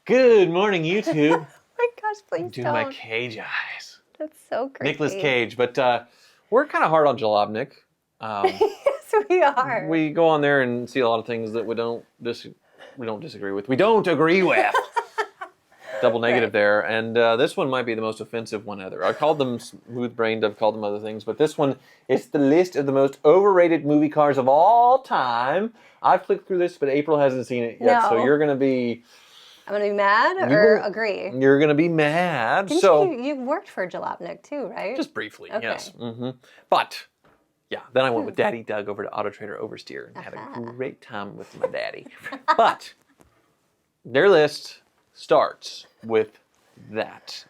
Good morning, YouTube. Oh my gosh, please I'm doing don't. my Cage eyes. That's so creepy. Nicolas Cage, but we're kind of hard on Jalopnik. Yes, we are. We go on there and see a lot of things that we don't disagree with. We don't agree with. Double negative there, and this one might be the most offensive one ever. I called them smooth-brained, I've called them other things, but this one is the list of the most overrated movie cars of all time. I've flicked through this, but April hasn't seen it yet, so you're going to be... I'm going to be mad or agree? You're going to be mad. You worked for Jalopnik too, right? Just briefly, okay. Yes. But, yeah, then I went with Daddy Doug over to Auto Trader Oversteer and had a great time with my daddy. But their list starts with that.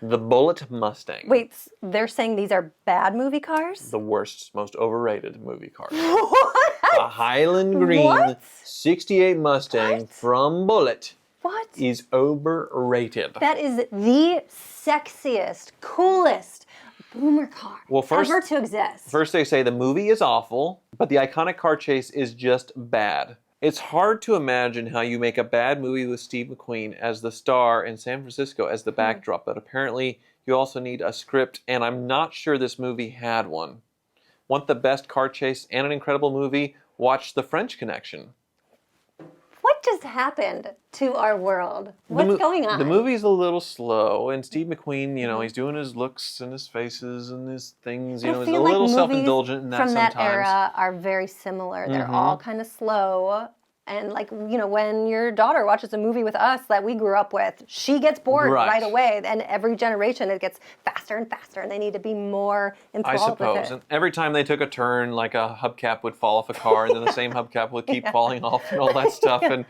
The Bullitt Mustang. Wait, they're saying these are bad movie cars? The worst, most overrated movie car. What? A Highland Green 68 Mustang from Bullitt. What? Is overrated. That is the sexiest, coolest boomer car ever to exist. First they say the movie is awful, but the iconic car chase is just bad. It's hard to imagine how you make a bad movie with Steve McQueen as the star and San Francisco as the backdrop, but apparently you also need a script, and I'm not sure this movie had one. Want the best car chase and an incredible movie? Watch The French Connection. What just happened to our world? What's going on? The movie's a little slow, and Steve McQueen, you know, he's doing his looks and his faces and his things, you know, he's a little self-indulgent in that sometimes. From that era are very similar. They're all kind of slow. And like, you know, when your daughter watches a movie with us that we grew up with, she gets bored right away. And every generation it gets faster and faster, and they need to be more enthralled with it. And every time they took a turn, like a hubcap would fall off a car, and then the same hubcap would keep falling off and all that stuff. And,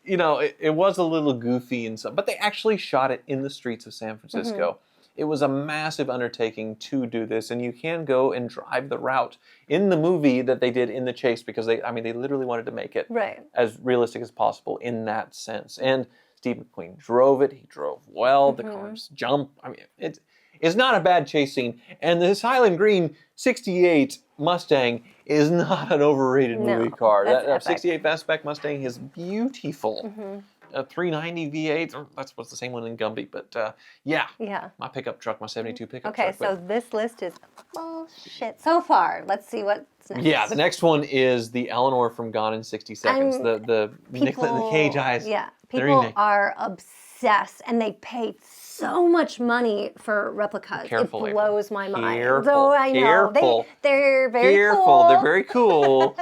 you know, it was a little goofy and stuff. But they actually shot it in the streets of San Francisco. It was a massive undertaking to do this, and you can go and drive the route in the movie that they did in the chase, because they literally wanted to make it as realistic as possible in that sense. And Steve McQueen drove it. He drove well. The cars jump. I mean, it's not a bad chase scene. And this Highland Green 68 Mustang is not an overrated movie car. That 68 fastback Mustang is beautiful. A 390 V8, that's what's the same one in Gumby, but yeah, my pickup truck, my 72 pickup truck. Okay, so this list is bullshit so far. Let's see what's next. Yeah, the next one is the Eleanor from Gone in 60 Seconds, the Cage eyes. Yeah, people are obsessed, and they pay so much money for replicas. Careful, it blows my mind. Careful, Though I know they're very cool. They're very cool.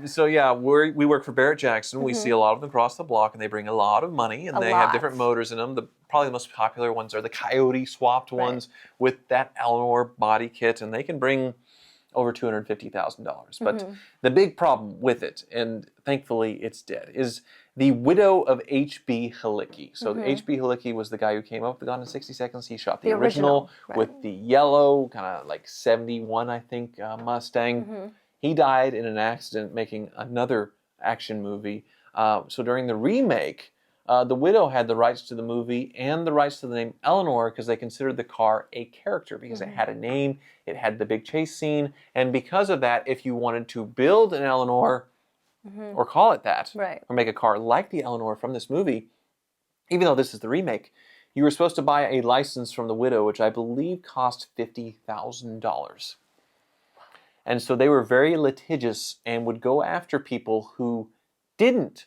So yeah, we work for Barrett Jackson. We see a lot of them across the block, and they bring a lot of money, and they have different motors in them. Probably the most popular ones are the Coyote swapped ones with that Eleanor body kit, and they can bring over $250,000. But the big problem with it, and thankfully it's dead, is the widow of H.B. Halicki. So H.B. Halicki was the guy who came up with the Gone in 60 Seconds. He shot the original with the yellow, kind of like 71, I think, Mustang. He died in an accident making another action movie. So during the remake, the widow had the rights to the movie and the rights to the name Eleanor, because they considered the car a character, because it had a name, it had the big chase scene, and because of that, if you wanted to build an Eleanor, or call it that, or make a car like the Eleanor from this movie, even though this is the remake, you were supposed to buy a license from the widow, which I believe cost $50,000. And so they were very litigious and would go after people who didn't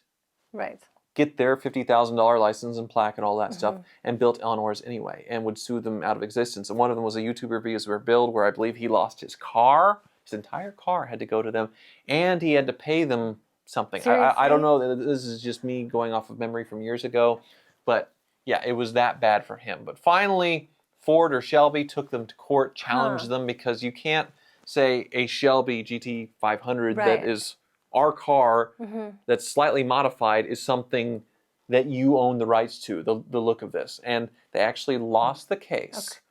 get their $50,000 license and plaque and all that stuff, and built Eleanors anyway, and would sue them out of existence. And one of them was a YouTube review of their build, where I believe he lost his car. His entire car had to go to them, and he had to pay them something. I don't know. This is just me going off of memory from years ago. But yeah, it was that bad for him. But finally, Ford or Shelby took them to court, challenged them, because you can't say a Shelby GT500 that is our car that's slightly modified is something that you own the rights to, the look of this. And they actually lost the case.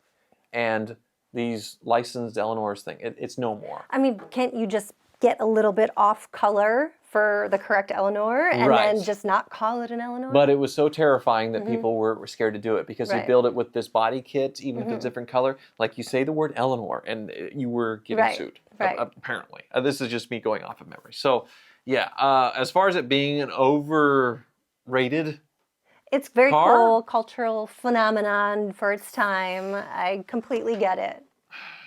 And these licensed Eleanors thing, it's no more. I mean, can't you just get a little bit off color for the correct Eleanor and then just not call it an Eleanor? But it was so terrifying that people were scared to do it, because you build it with this body kit, even if it's a different color. Like, you say the word Eleanor and you were getting sued, apparently. This is just me going off of memory. So, yeah, as far as it being an overrated It's very car? cool, cultural phenomenon for its time. I completely get it.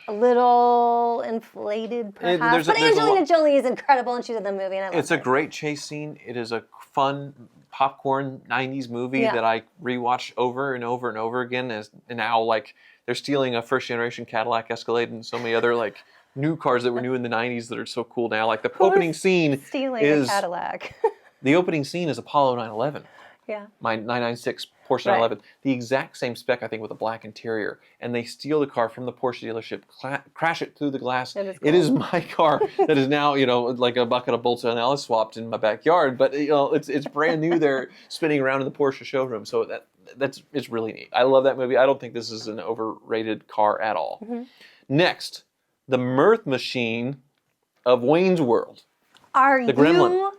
A little inflated, perhaps. But Angelina Jolie is incredible, and she's in the movie, and I love It's a great chase scene. It is a fun popcorn 90s movie that I rewatch over and over and over again. And now, like, they're stealing a first-generation Cadillac Escalade and so many other, like, new cars that were new in the 90s that are so cool now. Like, the opening scene stealing a Cadillac. The opening scene is Apollo 911. Yeah. My 996 Porsche 911. The exact same spec, I think, with a black interior. And they steal the car from the Porsche dealership, crash it through the glass. It is cool. It is my car that is now, like a bucket of bolts and Alice swapped in my backyard. But, it's brand new there, spinning around in the Porsche showroom. So it's really neat. I love that movie. I don't think this is an overrated car at all. Mm-hmm. Next, the mirth machine of Wayne's World. The Gremlin.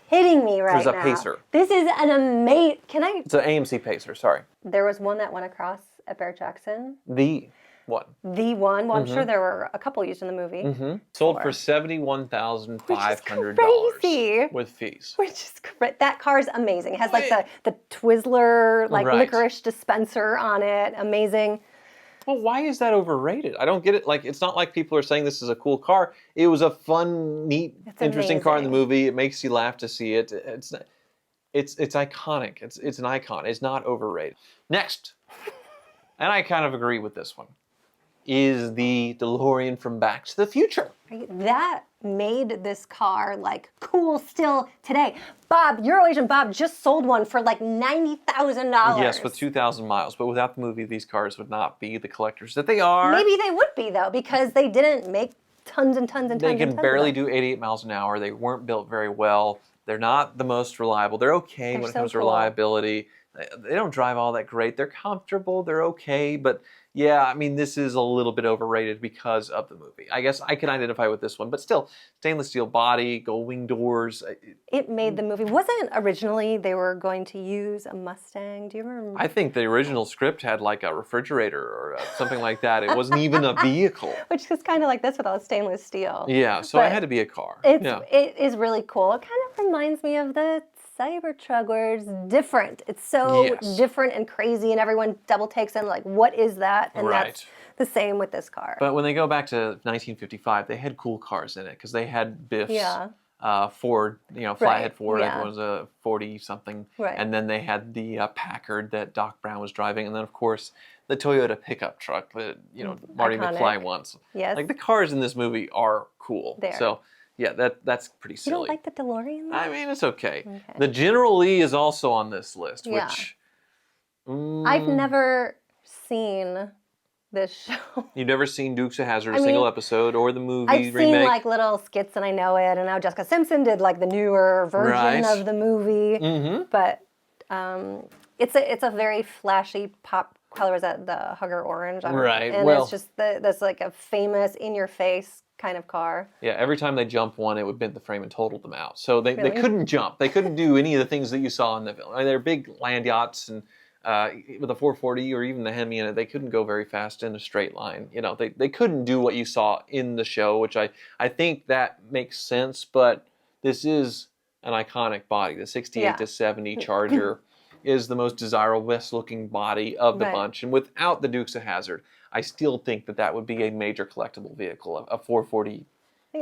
Kidding me right now? There's a Pacer. This is an amazing... It's an AMC Pacer, sorry. There was one that went across at Barrett-Jackson. The one. The one. Well, I'm sure there were a couple used in the movie. Mm-hmm. Sold for $71,500. Crazy. With fees. Which is great. That car is amazing. It has like the Twizzler, like licorice dispenser on it. Amazing. Well, why is that overrated? I don't get it. Like, it's not like people are saying this is a cool car. It was a fun, neat, interesting car in the movie. It makes you laugh to see it. It's iconic. It's an icon. It's not overrated. Next, and I kind of agree with this one, is the DeLorean from Back to the Future. That made this car like cool still today. Bob, Euro-Asian Bob just sold one for like $90,000. Yes, with 2,000 miles. But without the movie, these cars would not be the collectors that they are. Maybe they would be though, because they didn't make tons and tons and tons. They can barely do 88 miles an hour. They weren't built very well. They're not the most reliable. They're okay when it comes to reliability. They don't drive all that great. They're comfortable. They're okay, but yeah, I mean, this is a little bit overrated because of the movie. I guess I can identify with this one, but still, stainless steel body, gold wing doors. It made the movie. Wasn't originally they were going to use a Mustang? Do you remember? I think the original script had like a refrigerator or something like that. It wasn't even a vehicle. Which is kind of like this with all stainless steel. Yeah, so it had to be a car. It is really cool. It kind of reminds me of the Cybertruck, where it's different. It's so different and crazy, and everyone double takes in like, what is that? And that's the same with this car. But when they go back to 1955, they had cool cars in it because they had Biff's Ford, flathead Ford. I think it was a 40-something. Right. And then they had the Packard that Doc Brown was driving, and then of course the Toyota pickup truck that Marty McFly wants. Yes. Like the cars in this movie are cool. So. Yeah, that's pretty silly. You don't like the DeLorean, though? I mean, it's okay. The General Lee is also on this list, which... I've never seen this show. You've never seen Dukes of Hazzard, a single episode, or the movie remake? I've seen like little skits and I know it, and now Jessica Simpson did like the newer version of the movie. Mm-hmm. But it's a very flashy pop color. Is that the Hugger Orange? Right. And it's just that's like a famous in-your-face kind of car. Yeah, every time they jumped one, it would bend the frame and totaled them out. So they couldn't jump. They couldn't do any of the things that you saw in the film. I mean, they're big land yachts, and with a 440 or even the Hemi in it, they couldn't go very fast in a straight line. They couldn't do what you saw in the show, which I think that makes sense, but this is an iconic body. The 68 to 70 Charger is the most desirable, best-looking body of the bunch. And without the Dukes of Hazzard, I still think that would be a major collectible vehicle. A 440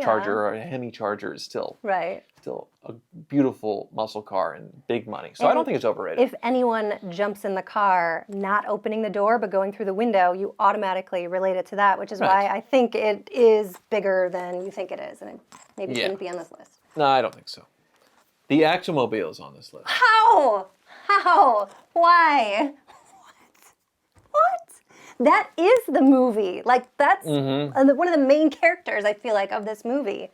Charger or a Hemi Charger is still a beautiful muscle car and big money. So I don't think it's overrated. If anyone jumps in the car, not opening the door but going through the window, you automatically relate it to that, which is why I think it is bigger than you think it is, and it maybe shouldn't be on this list. No, I don't think so. The Ectomobile is on this list. How? Why? What? That is the movie. Like, that's one of the main characters, I feel like, of this movie.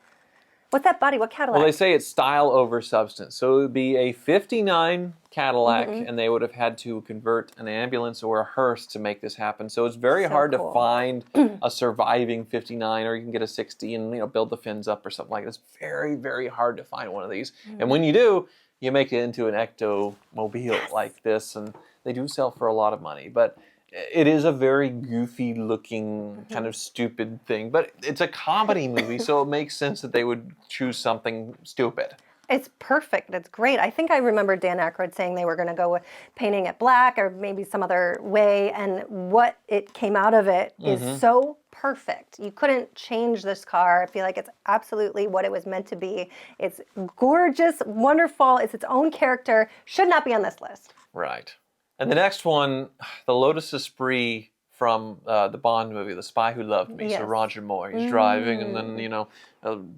What's that body? What Cadillac? Well, they say it's style over substance. So it would be a 59 Cadillac, and they would have had to convert an ambulance or a hearse to make this happen. So it's very hard to find a surviving 59, or you can get a 60 and build the fins up or something like that. It's very, very hard to find one of these. And when you do, you make it into an Ectomobile like this, and they do sell for a lot of money. But it is a very goofy looking, kind of stupid thing. But it's a comedy movie, so it makes sense that they would choose something stupid. It's perfect. It's great. I think I remember Dan Aykroyd saying they were going to go with painting it black or maybe some other way. And what it came out of it is so perfect. You couldn't change this car. I feel like it's absolutely what it was meant to be. It's gorgeous, wonderful. It's its own character. Should not be on this list. Right. And the next one, the Lotus Esprit from the Bond movie, The Spy Who Loved Me. Yes. So Roger Moore, he's driving and then, you know,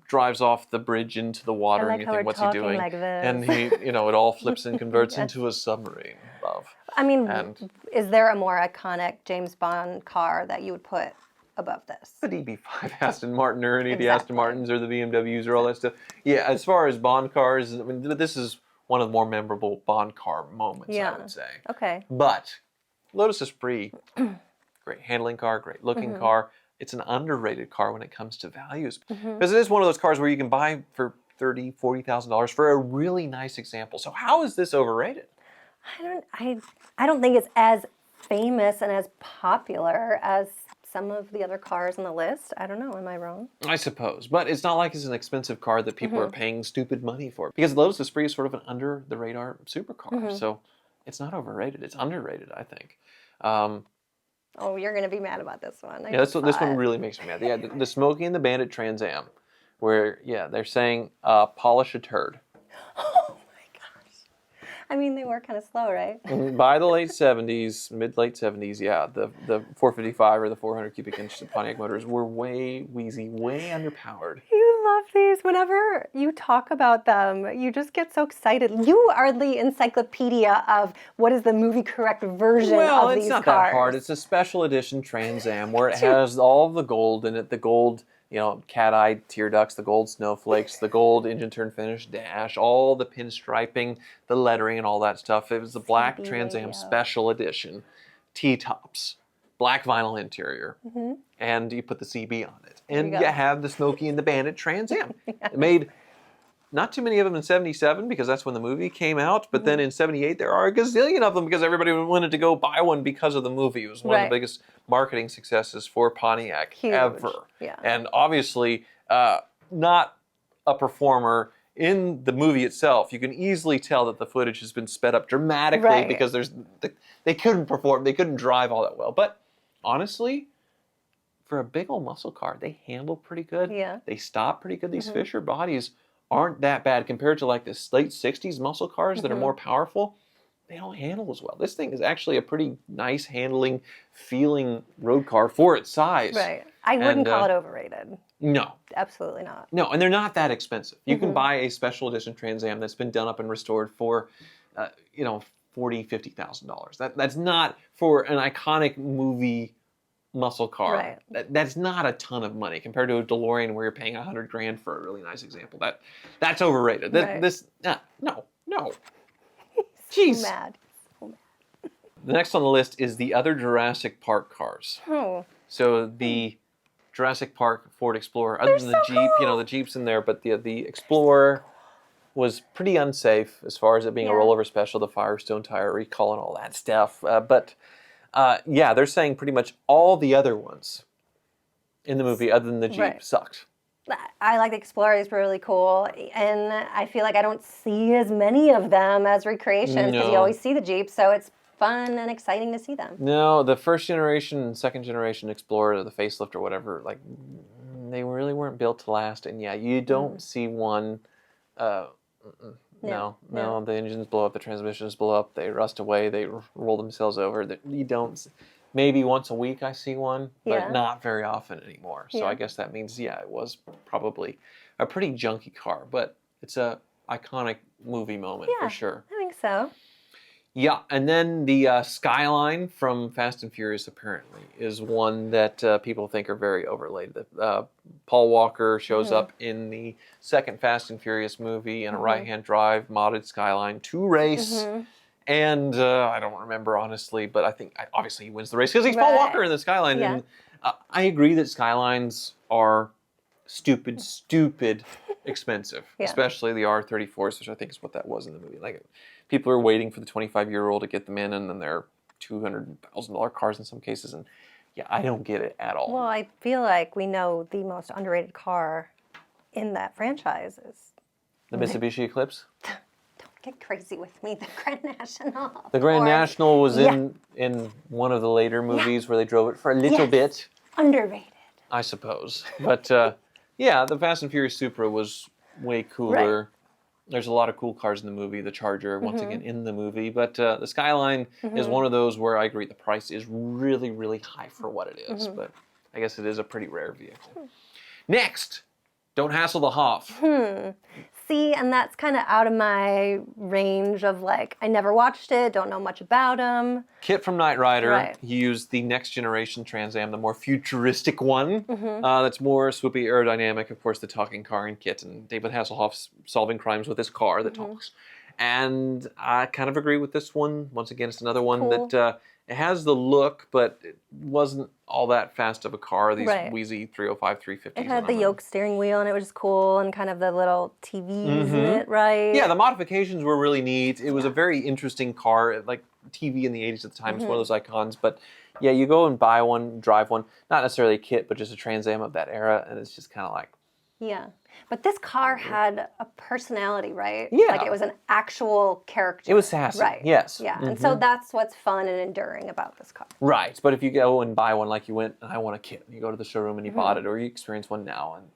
drives off the bridge into the water and you think, what's he doing? Like this. And he, you know, it all flips and converts into a submarine. Love. I mean, is there a more iconic James Bond car that you would put above this? The DB5 Aston Martin or any of the Aston Martins or the BMWs or all that stuff. Yeah, as far as Bond cars, I mean, this is one of the more memorable Bond car moments, I would say. Okay. But Lotus Esprit, great handling car, great looking car. It's an underrated car when it comes to values. Because it is one of those cars where you can buy for $30,000, $40,000 for a really nice example. So how is this overrated? I don't think it's as famous and as popular as some of the other cars on the list. I don't know. Am I wrong? I suppose. But it's not like it's an expensive car that people are paying stupid money for. Because Lotus Esprit is sort of an under-the-radar supercar. So it's not overrated. It's underrated, I think. Oh, you're going to be mad about this one. Yeah, this one really makes me mad. Yeah, the Smokey and the Bandit Trans Am, where, yeah, they're saying polish a turd. Oh, my gosh. I mean, they were kind of slow, right? By the late 70s, mid-late 70s, yeah, the 455 or the 400 cubic inch Pontiac motors were way wheezy, way underpowered. You love these. Whenever you talk about them, you just get so excited. You are the encyclopedia of what is the movie correct version of these cars. Well, it's not that hard. It's a special edition Trans Am where it has all the gold in it, the gold, you know, cat-eye tear ducts, the gold snowflakes, the gold engine turn finish dash, all the pinstriping, the lettering and all that stuff. It was the black Trans Am special edition, T-tops, black vinyl interior, and you put the CB on it. And you have the Smokey and the Bandit Trans Am. It made not too many of them in 77 because that's when the movie came out, but then in 78 there are a gazillion of them because everybody wanted to go buy one because of the movie. It was one of the biggest marketing successes for Pontiac ever. Yeah. And obviously not a performer in the movie itself. You can easily tell that the footage has been sped up dramatically because they couldn't perform, they couldn't drive all that well. But honestly, for a big old muscle car, they handle pretty good. Yeah. They stop pretty good. These Fisher bodies aren't that bad compared to like the late 60s muscle cars that are more powerful. They don't handle as well. This thing is actually a pretty nice handling, feeling road car for its size. Right. I wouldn't call it overrated. No. Absolutely not. No, and they're not that expensive. You can buy a special edition Trans Am that's been done up and restored for, you know, $40,000, $50,000. That's not for an iconic movie muscle car. Right. That's not a ton of money compared to a DeLorean where you're paying $100,000 for a really nice example. That's overrated. No. Jeez. So mad. The next on the list is the other Jurassic Park cars. Oh. So the Jurassic Park Ford Explorer, other than the Jeep, you know, the Jeep's in there, but the Explorer was pretty unsafe as far as it being a rollover special, the Firestone tire recall and all that stuff. Yeah, they're saying pretty much all the other ones in the movie, other than the Jeep, sucked. I like the Explorer. These were really cool. And I feel like I don't see as many of them as recreations because you always see the Jeep. So it's fun and exciting to see them. No, the first generation and second generation Explorer, the facelift or whatever, like they really weren't built to last. And yeah, you don't see one. No, the engines blow up, the transmissions blow up, they rust away, they roll themselves over. You don't. Maybe once a week I see one, but not very often anymore. So I guess that means, it was probably a pretty junky car, but it's a iconic movie moment for sure. I think so. Yeah, and then the Skyline from Fast and Furious apparently is one that people think are very overrated. Paul Walker shows up in the second Fast and Furious movie in a right-hand drive modded Skyline to race. And I don't remember, honestly, but I think obviously he wins the race because he's Paul Walker in the Skyline. And I agree that Skylines are stupid expensive, especially the R34s, which I think is what that was in the movie. Like, people are waiting for the 25-year-old to get them in, and then they're $200,000 cars in some cases. And I don't get it at all. Well, I feel like we know the most underrated car in that franchise is The Mitsubishi Eclipse? Don't get crazy with me. The Grand National. The Grand Or- National was in one of the later movies where they drove it for a little bit. Underrated. I suppose. But yeah, the Fast and Furious Supra was way cooler. Right. There's a lot of cool cars in the movie. The Charger, once again, in the movie. But the Skyline is one of those where I agree the price is really, really high for what it is. But I guess it is a pretty rare vehicle. Next, Don't Hassle the Hoff. See, and that's kind of out of my range of like, I never watched it, don't know much about him. KITT from Knight Rider. Right. He used the next generation Trans Am, the more futuristic one. That's more swoopy aerodynamic. Of course, the talking car in KITT, and David Hasselhoff's solving crimes with his car that talks. And I kind of agree with this one. Once again, it's another one that it has the look, but it wasn't all that fast of a car. These wheezy 305, 350s. It had the yoke steering wheel, and it was just cool, and kind of the little TVs in it, right? Yeah, the modifications were really neat. It was a very interesting car, like TV in the 80s at the time. It's one of those icons. But yeah, you go and buy one, drive one. Not necessarily a KITT, but just a Trans Am of that era, and it's just kind of like... Yeah. But this car had a personality, right? Yeah. Like it was an actual character. It was sassy, right? yes. Yeah, and so that's what's fun and enduring about this car. Right, but if you go and buy one like you went, I want a KITT, you go to the showroom and you bought it, or you experience one now, and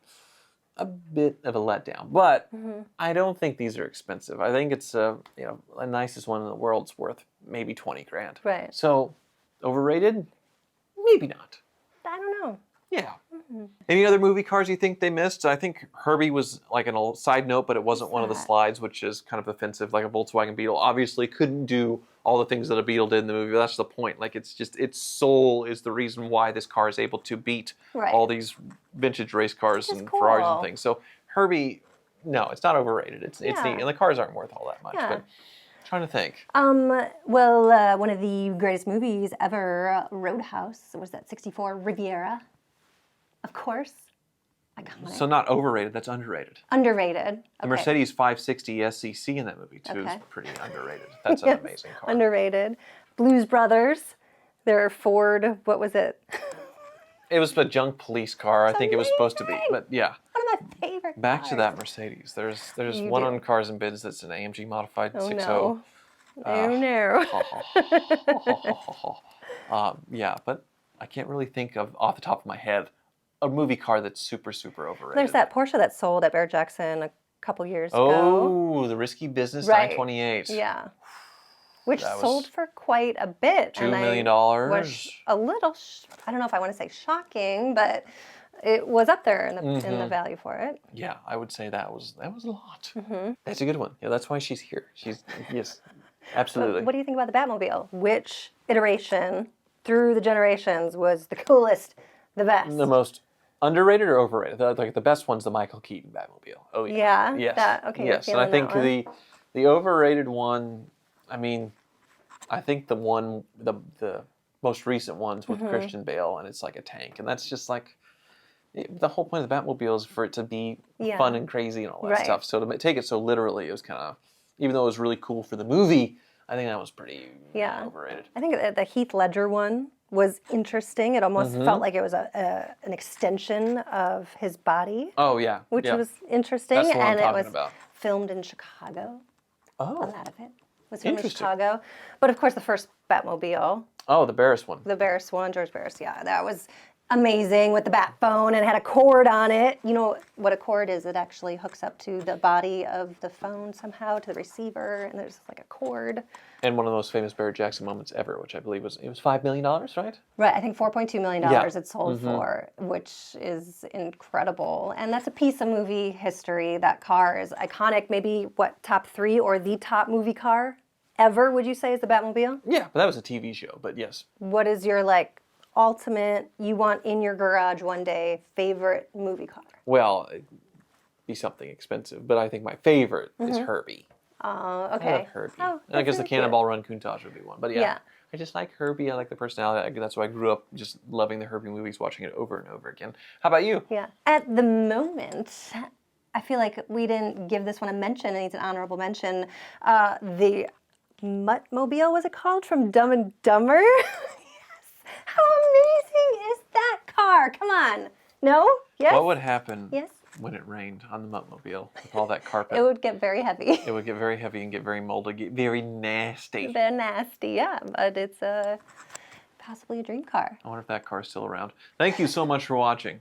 a bit of a letdown. But I don't think these are expensive. I think it's the nicest one in the world's worth maybe 20 grand. Right. So, overrated? Maybe not. I don't know. Yeah. Any other movie cars you think they missed? I think Herbie was like a side note, but it wasn't one of the slides, which is kind of offensive, like a Volkswagen Beetle. Obviously couldn't do all the things that a Beetle did in the movie. That's the point. Like it's just, its soul is the reason why this car is able to beat all these vintage race cars and Ferraris and things. So Herbie, no, it's not overrated. It's neat. And the cars aren't worth all that much. But I'm trying to think. Well, one of the greatest movies ever, Roadhouse, was that 64 Riviera. Of course. Iconic. So not overrated, that's underrated. Underrated. Okay. The Mercedes 560 SCC in that movie, too, is pretty underrated. That's an amazing car. Underrated. Blues Brothers, their Ford, what was it? It was a junk police car, I think it was supposed to be. But yeah. One of my favorite Back cars. to that Mercedes. There's one on Cars and Bids that's an AMG modified 6.0. No. Yeah, but I can't really think of, off the top of my head, a movie car that's super, super overrated. There's that Porsche that sold at Barrett Jackson a couple years ago. Oh, the Risky Business 928. Yeah. Which sold for quite a bit. $2 million. Was a little, I don't know if I want to say shocking, but it was up there in the value for it. Yeah, I would say that was a lot. That's a good one. Yeah, that's why she's here. Yes, absolutely. But what do you think about the Batmobile? Which iteration through the generations was the coolest, the best? The most underrated or overrated? The best one's the Michael Keaton Batmobile. Oh yeah. Yeah. Yes. Okay. Yes, and I think the overrated one. I mean, I think the most recent ones with Christian Bale, and it's like a tank, and that's just like the whole point of the Batmobile is for it to be fun and crazy and all that stuff. So to take it so literally, it was kind of, even though it was really cool for the movie, I think that was pretty overrated. I think the Heath Ledger one was interesting. It almost felt like it was an extension of his body. Oh yeah, which was interesting. That's what and I'm it was about. Filmed in Chicago. A Oh, lot of it was filmed in Chicago. But of course, the first Batmobile, oh, the Barris one. the Barris one, George Barris, that was amazing with the bat phone and it had a cord on it. You know what a cord is? It actually hooks up to the body of the phone somehow, to the receiver, and there's like a cord. And one of the most famous Barrett Jackson moments ever, which I believe was $5 million, right? Right, I think $4.2 million it sold for, which is incredible. And that's a piece of movie history. That car is iconic. Maybe, top 3 or the top movie car ever, would you say, is the Batmobile? Yeah, but that was a TV show, but yes. What is your, ultimate, you want in your garage one day, favorite movie car? Well, it'd be something expensive, but I think my favorite is Herbie. Oh, okay. I love Herbie. Oh, and I guess the that's really Cannonball Run Countach would be one. But Yeah. I just like Herbie. I like the personality. That's why I grew up just loving the Herbie movies, watching it over and over again. How about you? Yeah. At the moment, I feel like we didn't give this one a mention, and it's an honorable mention. The Muttmobile, was it called, from Dumb and Dumber? How amazing is that car? Come on. No? Yes? What would happen Yes? when it rained on the Muttmobile with all that carpet. It would get very heavy. It would get very heavy and get very moldy, get very nasty. They're nasty, yeah, but it's possibly a dream car. I wonder if that car's still around. Thank you so much for watching.